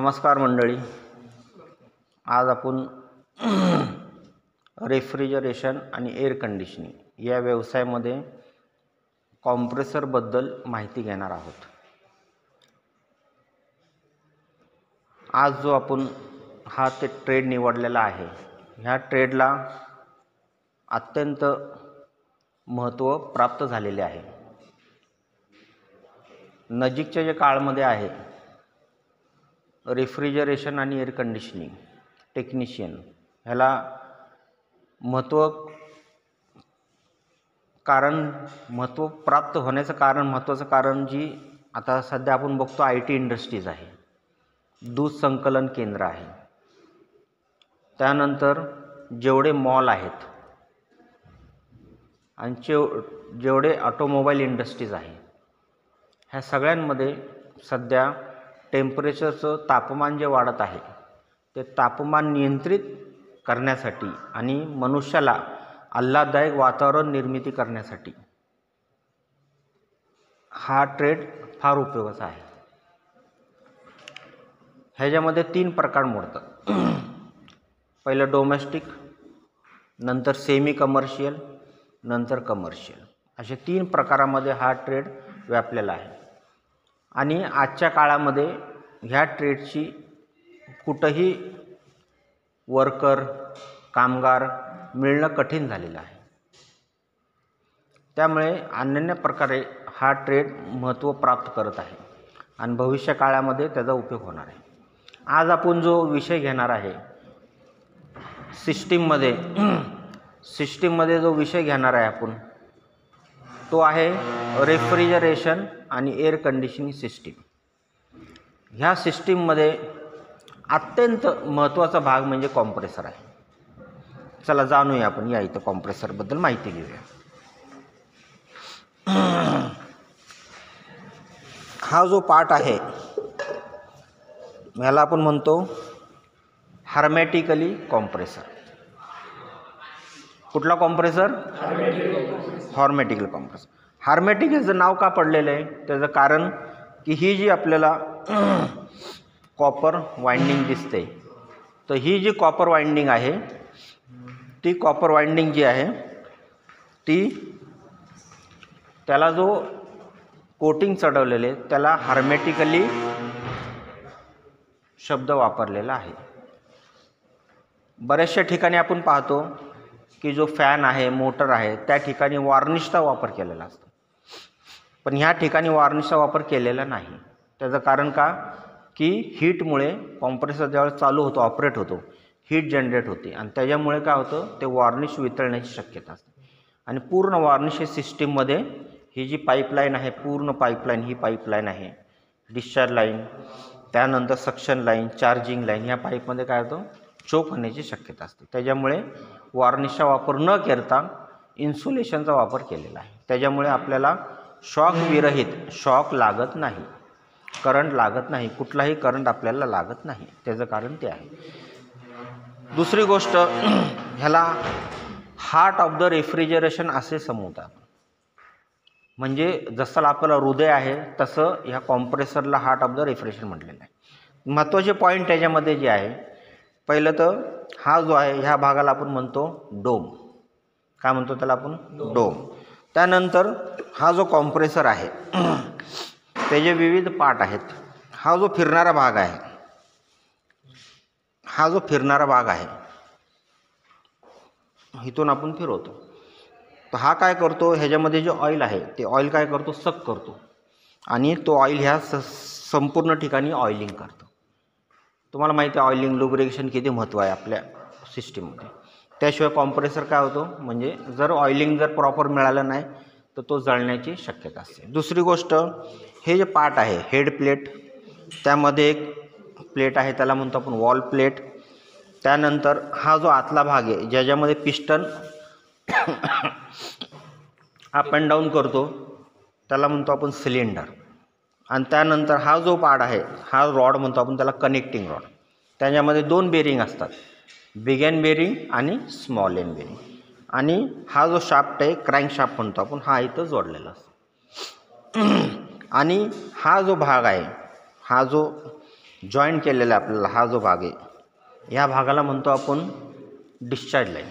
नमस्कार मंडळी. आज आपण रेफ्रिजरेशन आणि एअर कंडिशनिंग या व्यवसायामध्ये कॉम्प्रेसरबद्दल माहिती घेणार आहोत. आज जो आपण ते ट्रेड निवडलेला आहे, ह्या ट्रेडला अत्यंत महत्त्व प्राप्त झालेले आहे. नजीकच्या जे काळामध्ये आहे, रेफ्रिजरेशन आणि एअर कंडिशनिंग टेक्निशियन ह्याला महत्त्व प्राप्त होण्याचं महत्त्वाचं कारण जी आता सध्या आपण बघतो IT इंडस्ट्रीज आहे, दूध संकलन केंद्र आहे, त्यानंतर जेवढे मॉल आहेत आणि जेवढे ऑटोमोबाईल इंडस्ट्रीज आहे, ह्या सगळ्यांमध्ये सध्या टेम्परेचरचं तापमान जे वाढत आहे, ते तापमान नियंत्रित करण्यासाठी आणि मनुष्याला आल्हाददायक वातावरण निर्मिती करण्यासाठी हा ट्रेड फार उपयोगाचा आहे. ह्याच्यामध्ये 3 प्रकार मोडतात. पहिलं डोमेस्टिक, नंतर सेमी कमर्शियल, नंतर कमर्शियल, असे 3 प्रकारामध्ये हा ट्रेड व्यापलेला आहे. आणि आजच्या काळामध्ये ह्या ट्रेडची कुठंही वर्कर कामगार मिळणं कठीण झालेलं आहे. त्यामुळे अनन्य प्रकारे हा ट्रेड महत्त्व प्राप्त करत आहे आणि भविष्य काळामध्ये त्याचा उपयोग होणार आहे. आज आपण जो विषय घेणार आहे, सिस्टीममध्ये जो विषय घेणार आहे आपण, तो आहे रेफ्रिजरेशन आणि एअर कंडिशनिंग सिस्टीम. ह्या सिस्टीममध्ये अत्यंत महत्त्वाचा भाग म्हणजे कॉम्प्रेसर आहे. चला जाणूया आपण, या इथं कॉम्प्रेसरबद्दल माहिती घेऊया. हा जो पार्ट आहे, ह्याला आपण म्हणतो हर्मेटिकली कॉम्प्रेसर. कुठला कॉम्प्रेसर? हर्मेटिकल कॉम्प्रेसर. हर्मेटिक ह्याचं नाव का पडलेलं आहे? त्याचं कारण की ही जी आपल्याला कॉपर वाइंडिंग दिसते, तर ही जी कॉपर वाइंडिंग आहे, ती कॉपर वाइंडिंग जी आहे ती त्याला जो कोटिंग चढवलेले त्याला हर्मेटिकली शब्द वापरलेला आहे. बऱ्याचशा ठिकाणी आपण पाहतो की जो फॅन आहे, मोटर आहे, त्या ठिकाणी वार्निशचा वापर केलेला असतो, पण ह्या ठिकाणी वार्निशचा वापर केलेला नाही. त्याचं कारण का? की हीटमुळे कॉम्प्रेसर ज्यावेळेस चालू होतो, ऑपरेट होतो, हीट जनरेट होते आणि त्याच्यामुळे काय होतं, ते वार्निश वितळण्याची शक्यता असते. आणि पूर्ण वार्निश सिस्टीममध्ये ही जी पाईपलाईन आहे, पूर्ण पाईपलाईन, ही पाईपलाईन आहे, डिस्चार्ज लाईन, त्यानंतर सक्शन लाईन, चार्जिंग लाईन, ह्या पाईपमध्ये काय होतं, चोक होण्याची शक्यता असते. त्याच्यामुळे वार्निशचा वापर न करता इन्सुलेशनचा वापर केलेला आहे. त्याच्यामुळे आपल्याला शॉक विरहित शॉक लागत नाही, करंट लागत नाही, कुठलाही करंट आपल्याला लागत नाही. त्याचं कारण ते आहे. दुसरी गोष्ट, ह्याला हार्ट ऑफ द रेफ्रिजरेशन असे संबोधतात. म्हणजे जसं आपलं हृदय आहे, तसं ह्या कॉम्प्रेसरला हार्ट ऑफ द रेफ्रिजरेशन म्हटलेलं आहे. महत्त्वाचे पॉईंट त्याच्यामध्ये जे आहे, पहिलं तर हा जो आहे, ह्या भागाला आपण म्हणतो डोम. काय म्हणतो त्याला आपण? डोम. त्यानंतर हा जो कॉम्प्रेसर आहे, त्याचे विविध पार्ट आहेत. हा जो फिरणारा भाग आहे, इथून आपण फिरवतो, तर हा काय करतो, ह्याच्यामध्ये जे ऑइल आहे, ते ऑइल काय करतो, सक करतो आणि तो ऑइल ह्या संपूर्ण ठिकाणी ऑइलिंग करतो. तुम्हाला माहिती आहे ऑइलिंग, लुब्रिकेशन किती महत्त्व आहे आपल्या सिस्टीममध्ये. त्याशिवाय कॉम्प्रेसर काय होतो, म्हणजे जर ऑइलिंग जर प्रॉपर मिळालं नाही तर तो जळण्याची शक्यता असते. दुसरी गोष्ट, हे जे पार्ट आहे, हेड प्लेट, त्यामध्ये एक प्लेट आहे, त्याला म्हणतो आपण वॉल प्लेट. त्यानंतर हा जो आतला भाग आहे, ज्याच्यामध्ये पिस्टन अप अँड डाऊन करतो, त्याला म्हणतो आपण सिलेंडर. आणि त्यानंतर हा जो पार्ट आहे, हा रॉड म्हणतो आपण त्याला कनेक्टिंग रॉड. त्याच्यामध्ये 2 बेरिंग असतात, बिग एंड बेरिंग आणि स्मॉल एंड बेरिंग. आणि हा जो शाफ्ट आहे, क्रँक शाफ्ट म्हणतो आपण, हा इथं जोडलेला असतो. आणि हा जो भाग आहे, हा जो जॉईंट केलेला आहे आपल्याला हा जो भाग आहे, ह्या भागाला म्हणतो आपण डिस्चार्ज लाईन.